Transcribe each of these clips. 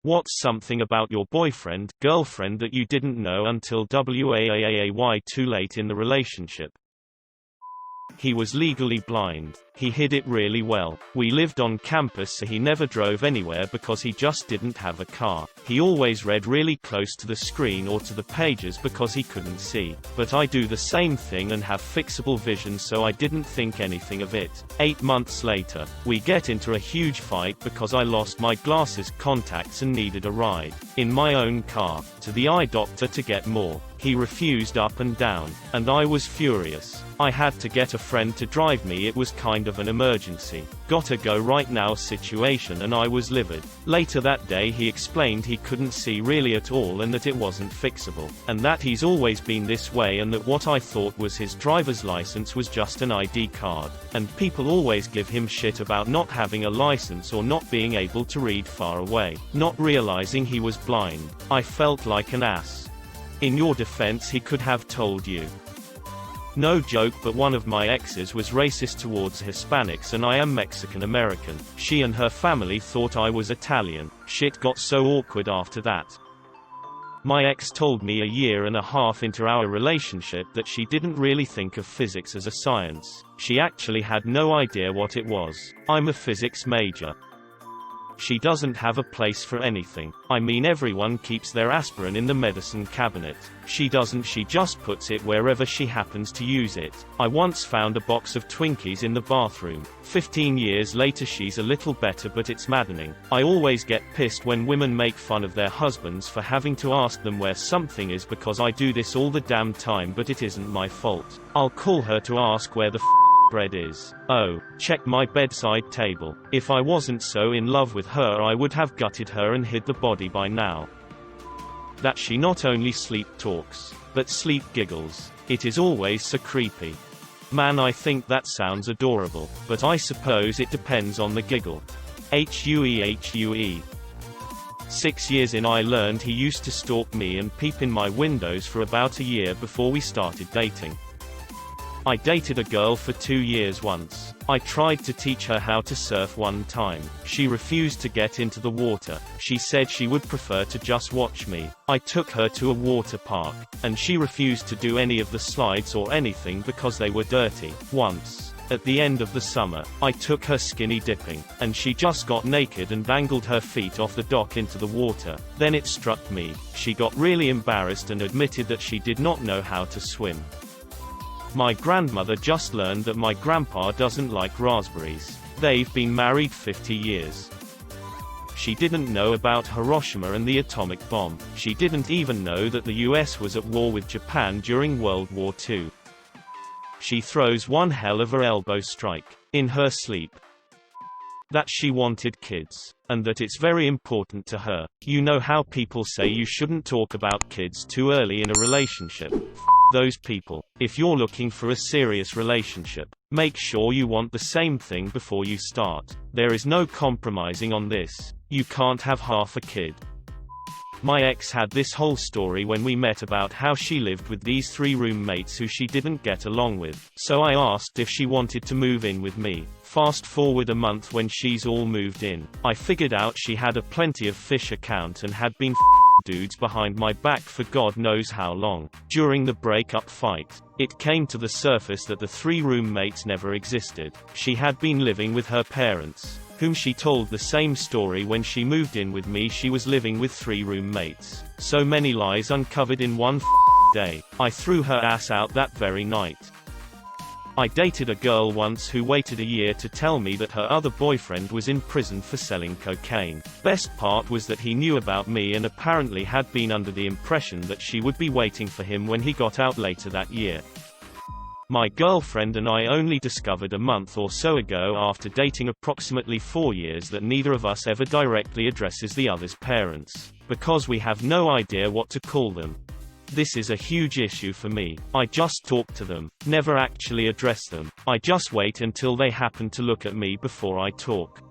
What's something about your boyfriend, girlfriend that you didn't know until way too late in the relationship? He was legally blind. He hid it really well. We lived on campus, so he never drove anywhere because he just didn't have a car. He always read really close to the screen or to the pages because he couldn't see. But I do the same thing and have fixable vision, so I didn't think anything of it. 8 months later, we get into a huge fight because I lost my glasses, contacts and needed a ride, in my own car, to the eye doctor to get more. He refused up and down, and I was furious. I had to get a friend to drive me. It was kind of an emergency. Gotta go right now situation, and I was livid. Later that day he explained he couldn't see really at all and that it wasn't fixable, and that he's always been this way, and that what I thought was his driver's license was just an ID card. And people always give him shit about not having a license or not being able to read far away, not realizing he was blind. I felt like an ass. In your defense, he could have told you. No joke, but one of my exes was racist towards Hispanics, and I am Mexican American. She and her family thought I was Italian. Shit got so awkward after that. My ex told me a year and a half into our relationship that she didn't really think of physics as a science. She actually had no idea what it was. I'm a physics major. She doesn't have a place for anything. I mean, everyone keeps their aspirin in the medicine cabinet. She doesn't. She just puts it wherever she happens to use it. I once found a box of Twinkies in the bathroom. 15 years later she's a little better, but it's maddening. I always get pissed when women make fun of their husbands for having to ask them where something is, because I do this all the damn time, but it isn't my fault. I'll call her to ask where the bread is. Oh, check my bedside table. If I wasn't so in love with her, I would have gutted her and hid the body by now. That she not only sleep talks, but sleep giggles. It is always so creepy. Man, I think that sounds adorable, but I suppose it depends on the giggle. HUE. 6 years in, I learned he used to stalk me and peep in my windows for about a year before we started dating. I dated a girl for 2 years once. I tried to teach her how to surf one time. She refused to get into the water. She said she would prefer to just watch me. I took her to a water park, and she refused to do any of the slides or anything because they were dirty. Once, at the end of the summer, I took her skinny dipping, and she just got naked and dangled her feet off the dock into the water. Then it struck me. She got really embarrassed and admitted that she did not know how to swim. My grandmother just learned that my grandpa doesn't like raspberries. They've been married 50 years. She didn't know about Hiroshima and the atomic bomb. She didn't even know that the US was at war with Japan during World War II. She throws one hell of a elbow strike in her sleep. That she wanted kids, and that it's very important to her. You know how people say you shouldn't talk about kids too early in a relationship? Those people. If you're looking for a serious relationship, make sure you want the same thing before you start. There is no compromising on this. You can't have half a kid. My ex had this whole story when we met about how she lived with these 3 roommates who she didn't get along with. So I asked if she wanted to move in with me. Fast forward a month, when she's all moved in, I figured out she had a plenty of fish account and had been dudes behind my back for God knows how long. During the breakup fight, it came to the surface that the 3 roommates never existed. She had been living with her parents, whom she told the same story when she moved in with me. She was living with 3 roommates. So many lies uncovered in one day. I threw her ass out that very night. I dated a girl once who waited a year to tell me that her other boyfriend was in prison for selling cocaine. Best part was that he knew about me and apparently had been under the impression that she would be waiting for him when he got out later that year. My girlfriend and I only discovered a month or so ago, after dating approximately 4 years, that neither of us ever directly addresses the other's parents, because we have no idea what to call them. This is a huge issue for me. I just talk to them, never actually address them. I just wait until they happen to look at me before I talk.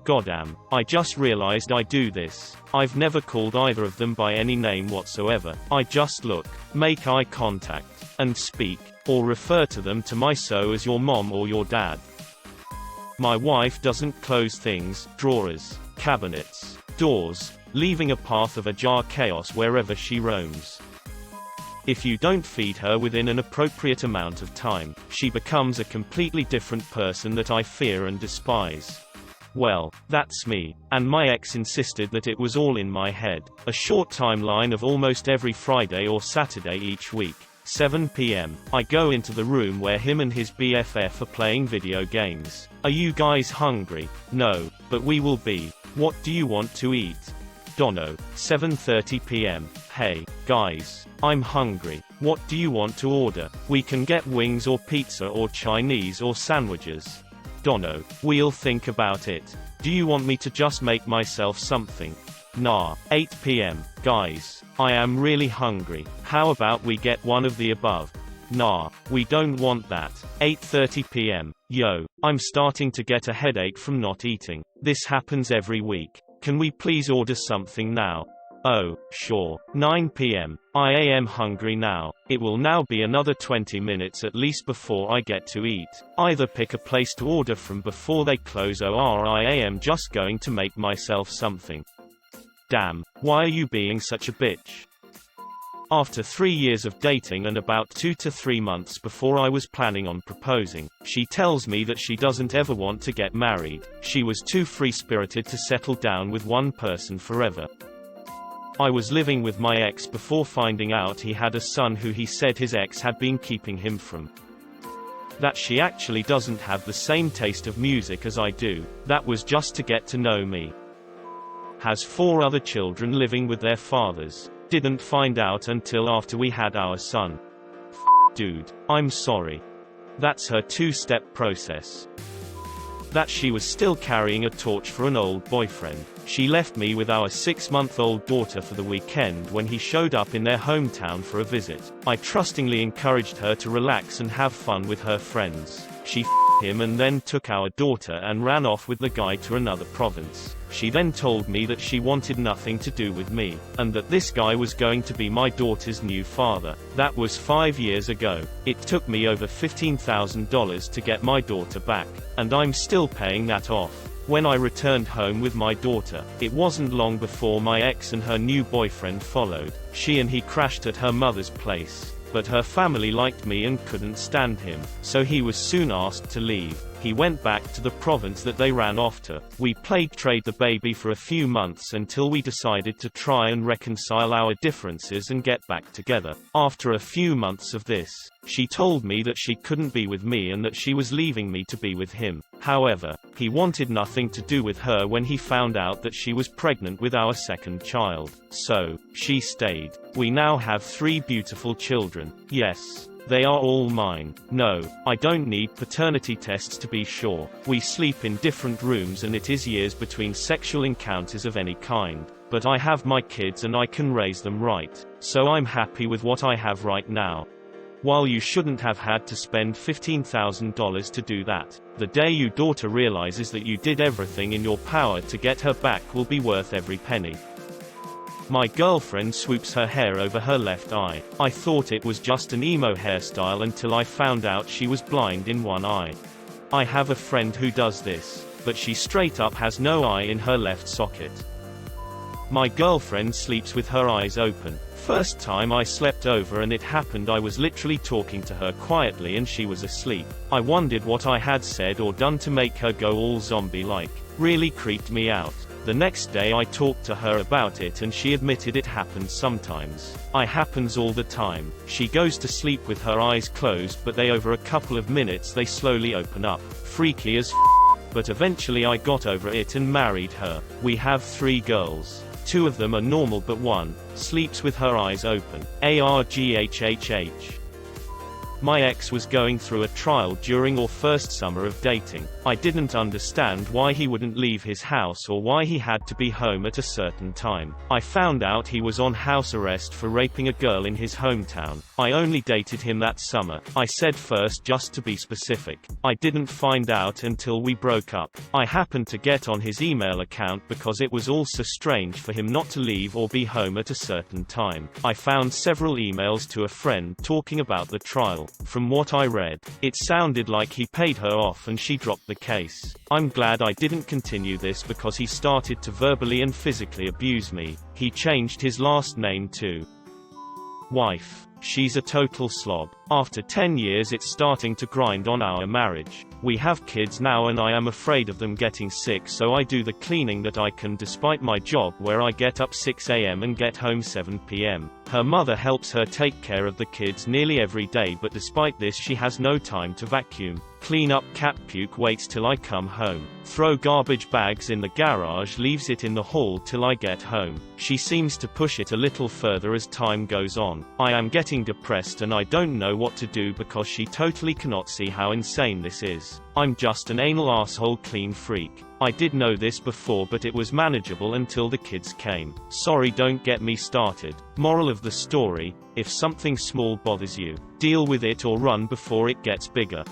Goddamn, I just realized I do this. I've never called either of them by any name whatsoever. I just look, make eye contact, and speak, or refer to them to my so as your mom or your dad. My wife doesn't close things, drawers, cabinets, doors, leaving a path of ajar chaos wherever she roams. If you don't feed her within an appropriate amount of time, she becomes a completely different person that I fear and despise. Well, that's me. And my ex insisted that it was all in my head. A short timeline of almost every Friday or Saturday each week. 7 p.m. I go into the room where him and his BFF are playing video games. Are you guys hungry? No, but we will be. What do you want to eat? Dono. 7:30 p.m. Hey, guys. I'm hungry. What do you want to order? We can get wings or pizza or Chinese or sandwiches. Dono. We'll think about it. Do you want me to just make myself something? Nah. 8 p.m. Guys, I am really hungry. How about we get one of the above? Nah, we don't want that. 8:30 p.m. Yo, I'm starting to get a headache from not eating. This happens every week. Can we please order something now? Oh, sure. 9 p.m. I am hungry now. It will now be another 20 minutes at least before I get to eat. Either pick a place to order from before they close, or I am just going to make myself something. Damn, why are you being such a bitch? After 3 years of dating and about 2 to 3 months before I was planning on proposing, she tells me that she doesn't ever want to get married. She was too free-spirited to settle down with one person forever. I was living with my ex before finding out he had a son who he said his ex had been keeping him from. That she actually doesn't have the same taste of music as I do. That was just to get to know me. Has 4 other children living with their fathers. Didn't find out until after we had our son. Dude, I'm sorry. That's her 2-step process. That she was still carrying a torch for an old boyfriend. She left me with our 6-month-old daughter for the weekend when he showed up in their hometown for a visit. I trustingly encouraged her to relax and have fun with her friends. She him and then took our daughter and ran off with the guy to another province. She then told me that she wanted nothing to do with me, and that this guy was going to be my daughter's new father. That was 5 years ago. It took me over $15,000 to get my daughter back, and I'm still paying that off. When I returned home with my daughter, it wasn't long before my ex and her new boyfriend followed. She and he crashed at her mother's place. But her family liked me and couldn't stand him, so he was soon asked to leave. He went back to the province that they ran off to. We played trade the baby for a few months until we decided to try and reconcile our differences and get back together. After a few months of this, she told me that she couldn't be with me and that she was leaving me to be with him. However, he wanted nothing to do with her when he found out that she was pregnant with our second child. So, she stayed. We now have 3 beautiful children. Yes. They are all mine. No, I don't need paternity tests to be sure. We sleep in different rooms and it is years between sexual encounters of any kind. But I have my kids and I can raise them right. So I'm happy with what I have right now. While you shouldn't have had to spend $15,000 to do that, the day your daughter realizes that you did everything in your power to get her back will be worth every penny. My girlfriend swoops her hair over her left eye. I thought it was just an emo hairstyle until I found out she was blind in one eye. I have a friend who does this, but she straight up has no eye in her left socket. My girlfriend sleeps with her eyes open. First time I slept over and it happened, I was literally talking to her quietly and she was asleep. I wondered what I had said or done to make her go all zombie-like. Really creeped me out. The next day I talked to her about it and she admitted it happens sometimes. It happens all the time. She goes to sleep with her eyes closed, but over a couple of minutes they slowly open up. Freaky as but eventually I got over it and married her. We have 3 girls. 2 of them are normal but one sleeps with her eyes open. ARGHHH. My ex was going through a trial during our first summer of dating. I didn't understand why he wouldn't leave his house or why he had to be home at a certain time. I found out he was on house arrest for raping a girl in his hometown. I only dated him that summer. I said first just to be specific. I didn't find out until we broke up. I happened to get on his email account because it was also strange for him not to leave or be home at a certain time. I found several emails to a friend talking about the trial. From what I read, it sounded like he paid her off and she dropped the case. I'm glad I didn't continue this because he started to verbally and physically abuse me. He changed his last name to wife. She's a total slob. After 10 years it's starting to grind on our marriage. We have kids now and I am afraid of them getting sick, so I do the cleaning that I can despite my job where I get up 6 a.m. and get home 7 p.m. Her mother helps her take care of the kids nearly every day, but despite this she has no time to vacuum, clean up cat puke, waits till I come home, throw garbage bags in the garage, leaves it in the hall till I get home. She seems to push it a little further as time goes on. I am getting depressed and I don't know what to do because she totally cannot see how insane this is. I'm just an anal asshole clean freak. I did know this before but it was manageable until the kids came. Sorry, don't get me started. Moral of the story, if something small bothers you, deal with it or run before it gets bigger.